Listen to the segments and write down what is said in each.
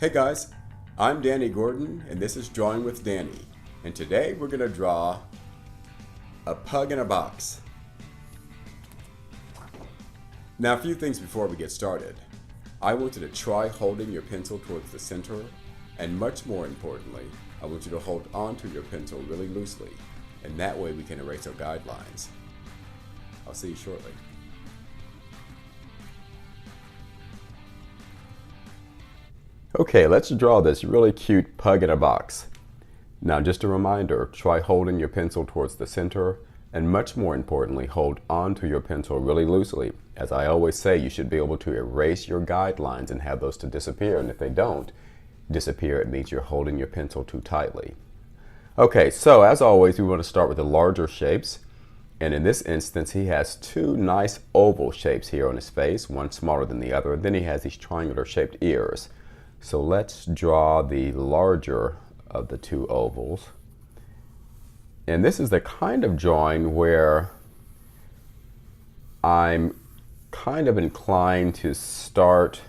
Hey guys, I'm Danny Gordon and this is Drawing with Danny. And today we're going to draw a pug in a box. Now a few things before we get started. I want you to try holding your pencil towards the center, and much more importantly, I want you to hold onto your pencil really loosely, and that way we can erase our guidelines. I'll see you shortly. Okay, let's draw this really cute pug in a box. Now just a reminder, try holding your pencil towards the center, and much more importantly, hold onto your pencil really loosely. As I always say, you should be able to erase your guidelines and have those to disappear, and if they don't disappear, it means you're holding your pencil too tightly. Okay, so as always, we want to start with the larger shapes, and in this instance, he has two nice oval shapes here on his face, one smaller than the other, and then he has these triangular shaped ears. So let's draw the larger of the two ovals. And this is the kind of drawing where I'm kind of inclined to start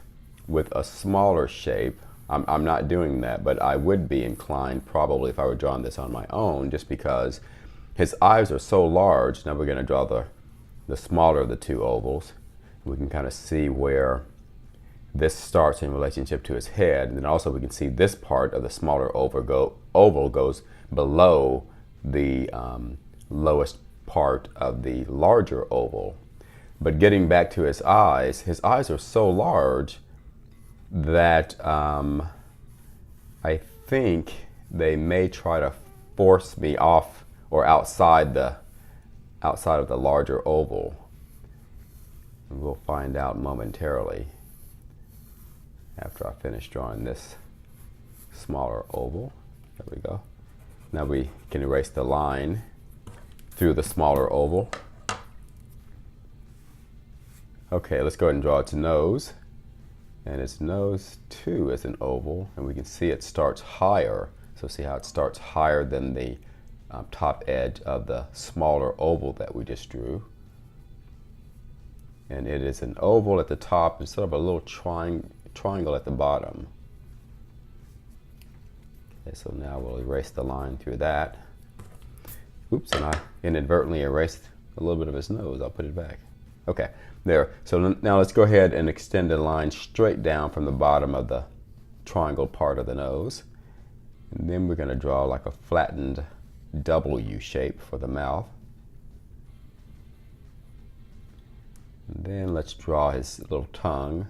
with a smaller shape. I'm not doing that, but I would be inclined probably if I were drawing this on my own, just because his eyes are so large. Now we're going to draw the smaller of the two ovals. We can kind of see where this starts in relationship to his head, and then also we can see this part of the smaller oval goes below the lowest part of the larger oval. But getting back to his eyes are so large that I think they may try to force me off or outside of the larger oval. And we'll find out momentarily after I finish drawing this smaller oval. There we go. Now we can erase the line through the smaller oval. Okay, let's go ahead and draw its nose. And its nose too is an oval, and we can see it starts higher. So see how it starts higher than the top edge of the smaller oval that we just drew. And it is an oval at the top instead of a little triangle at the bottom. Okay, so now we'll erase the line through that. Oops, and I inadvertently erased a little bit of his nose. I'll put it back. Okay, there. So now let's go ahead and extend a line straight down from the bottom of the triangle part of the nose. And then we're going to draw like a flattened W shape for the mouth. And then let's draw his little tongue.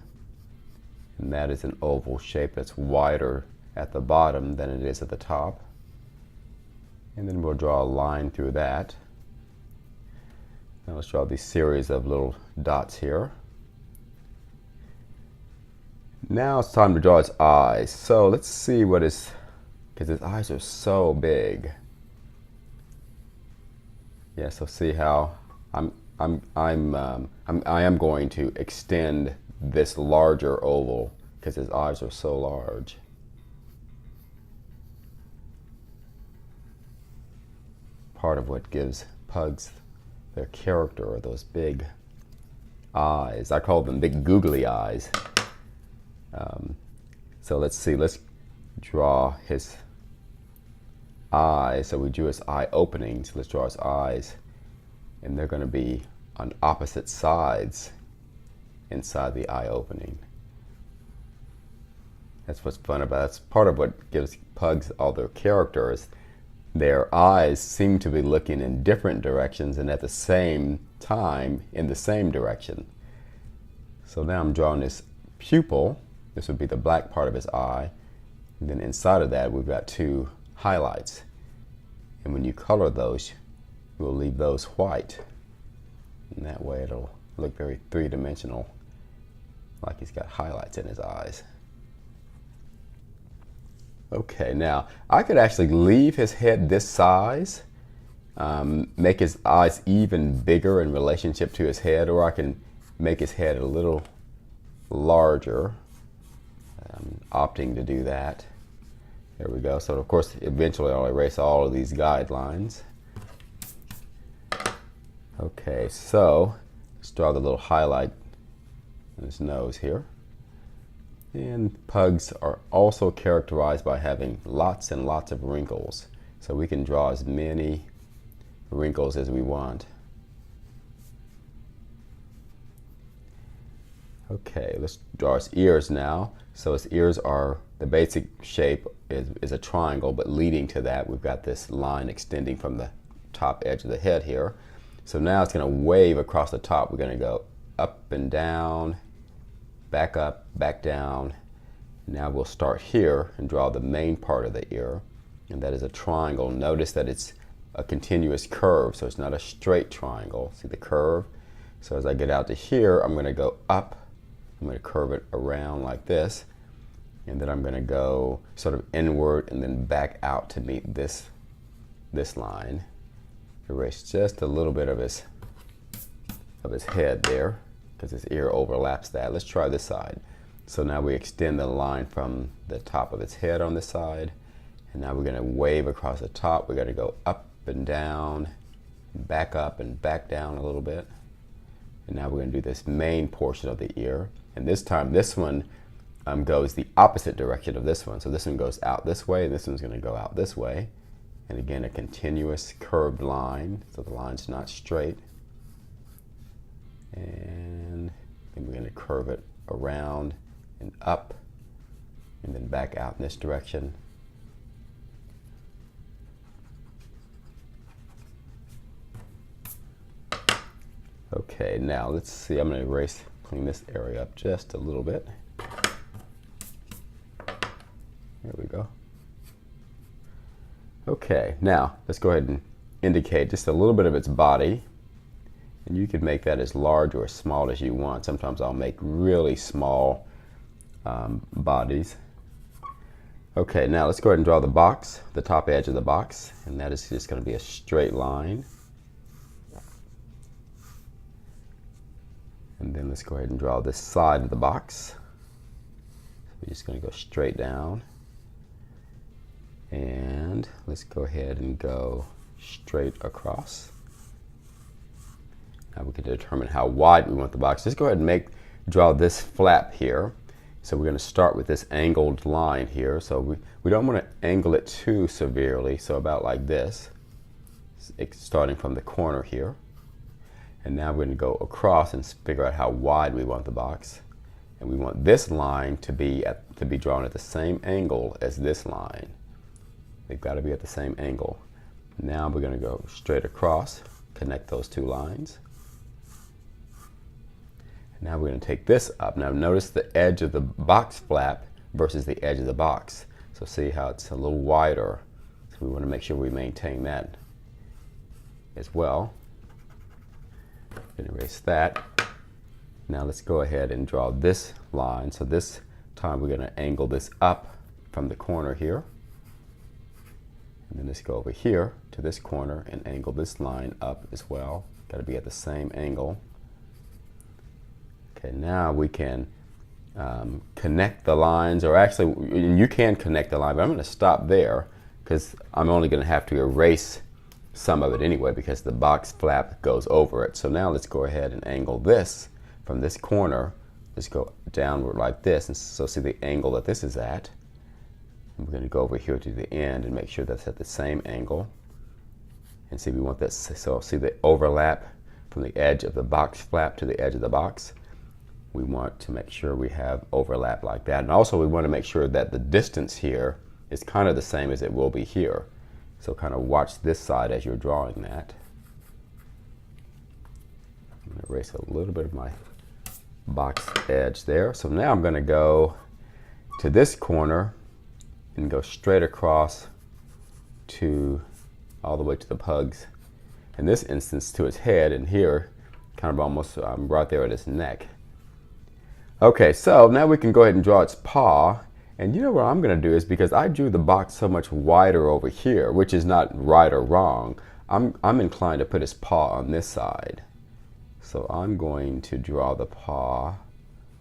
And that is an oval shape that's wider at the bottom than it is at the top. And then we'll draw a line through that. Now let's draw these series of little dots here. Now it's time to draw its eyes. So let's see what his, because his eyes are so big. Yeah, so see how I am going to extend this larger oval because his eyes are so large. Part of what gives pugs their character are those big eyes. I call them big googly eyes. So let's see, let's draw his eyes. So we drew his eye openings. Let's draw his eyes, and they're going to be on opposite sides inside the eye opening. That's what's fun about it. That's part of what gives pugs all their characters. Their eyes seem to be looking in different directions and at the same time in the same direction. So now I'm drawing this pupil. This would be the black part of his eye. And then inside of that we've got two highlights. And when you color those, we'll leave those white. And that way it'll look very three-dimensional, like he's got highlights in his eyes. Okay, now I could actually leave his head this size, make his eyes even bigger in relationship to his head, or I can make his head a little larger. I'm opting to do that. There we go. So of course, eventually I'll erase all of these guidelines. Okay, so let's draw the little highlight in his nose here. And pugs are also characterized by having lots and lots of wrinkles. So we can draw as many wrinkles as we want. Okay, let's draw his ears now. So his ears are, the basic shape is a triangle, but leading to that, we've got this line extending from the top edge of the head here. So now it's going to wave across the top. We're going to go up and down, back up, back down. Now we'll start here and draw the main part of the ear, and that is a triangle. Notice that it's a continuous curve, so it's not a straight triangle. See the curve? So as I get out to here, I'm going to go up. I'm going to curve it around like this, and then I'm going to go sort of inward and then back out to meet this line. Erase just a little bit of his head there, because his ear overlaps that. Let's try this side. So now we extend the line from the top of its head on this side, and now we're going to wave across the top. We're going to go up and down, back up and back down a little bit. And now we're going to do this main portion of the ear. And this time, this one goes the opposite direction of this one. So this one goes out this way, and this one's going to go out this way. And again, a continuous curved line, so the line's not straight. And then we're going to curve it around and up, and then back out in this direction. Okay, now let's see, I'm going to clean this area up just a little bit. There we go. Okay, now let's go ahead and indicate just a little bit of its body. And you can make that as large or as small as you want. Sometimes I'll make really small bodies. Okay, now let's go ahead and draw the box, the top edge of the box. And that is just going to be a straight line. And then let's go ahead and draw this side of the box. So we're just going to go straight down. And let's go ahead and go straight across. Now we can determine how wide we want the box. Just go ahead and draw this flap here. So we're going to start with this angled line here. So we don't want to angle it too severely. So about like this, starting from the corner here. And now we're going to go across and figure out how wide we want the box. And we want this line to be drawn at the same angle as this line. They've got to be at the same angle. Now we're going to go straight across, connect those two lines. And now we're going to take this up. Now notice the edge of the box flap versus the edge of the box. So see how it's a little wider. So we want to make sure we maintain that as well. Erase that. Now let's go ahead and draw this line. So this time we're going to angle this up from the corner here. And then let's go over here to this corner and angle this line up as well. Got to be at the same angle. Okay, now we can connect the lines, or actually you can connect the line, but I'm going to stop there because I'm only going to have to erase some of it anyway because the box flap goes over it. So now let's go ahead and angle this from this corner. Let's go downward like this, and so see the angle that this is at. And we're going to go over here to the end and make sure that's at the same angle. And see, we want this, so see the overlap from the edge of the box flap to the edge of the box. We want to make sure we have overlap like that. And also we want to make sure that the distance here is kind of the same as it will be here. So kind of watch this side as you're drawing that. I'm going to erase a little bit of my box edge there. So now I'm going to go to this corner and go straight across to all the way to the pug's, in this instance to its head, and here kind of almost right there at its neck. Okay, so now we can go ahead and draw its paw. And you know what I'm going to do is, because I drew the box so much wider over here, which is not right or wrong, I'm inclined to put his paw on this side. So I'm going to draw the paw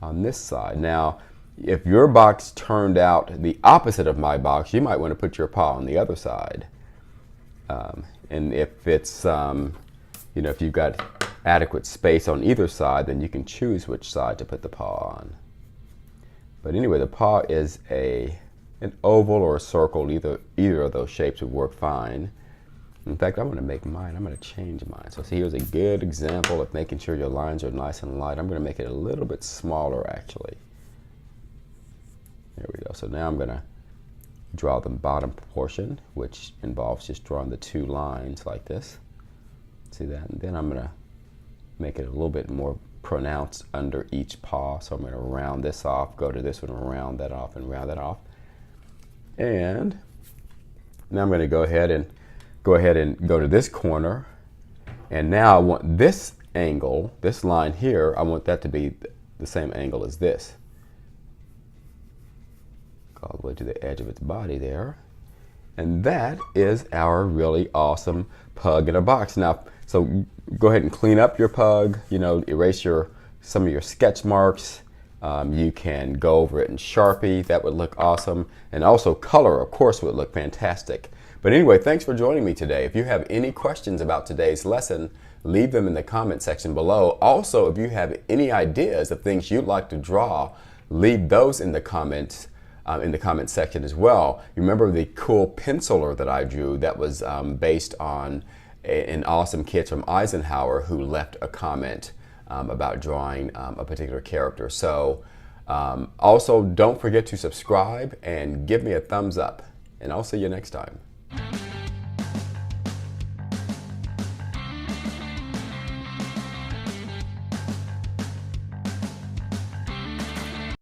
on this side. Now, if your box turned out the opposite of my box, you might want to put your paw on the other side. And if it's, you know, if you've got adequate space on either side, then you can choose which side to put the paw on. But anyway, the paw is an oval or a circle. Either of those shapes would work fine. In fact, I'm going to make mine. I'm going to change mine. So see, here's a good example of making sure your lines are nice and light. I'm going to make it a little bit smaller, actually. There we go. So now I'm going to draw the bottom portion, which involves just drawing the two lines like this. See that? And then I'm going to make it a little bit more pronounced under each paw. So I'm going to round this off, go to this one, round that off, and round that off. And now I'm going to go ahead and go to this corner. And now I want this angle, this line here, I want that to be the same angle as this. Go all the way to the edge of its body there. And that is our really awesome pug in a box. Now, so go ahead and clean up your pug, erase some of your sketch marks. You can go over it in Sharpie. That would look awesome. And also color, of course, would look fantastic. But anyway, thanks for joining me today. If you have any questions about today's lesson, leave them in the comment section below. Also, if you have any ideas of things you'd like to draw, leave those in the comments section as well. You remember the cool penciler that I drew that was based on an awesome kid from Eisenhower who left a comment about drawing a particular character. So also don't forget to subscribe and give me a thumbs up, and I'll see you next time.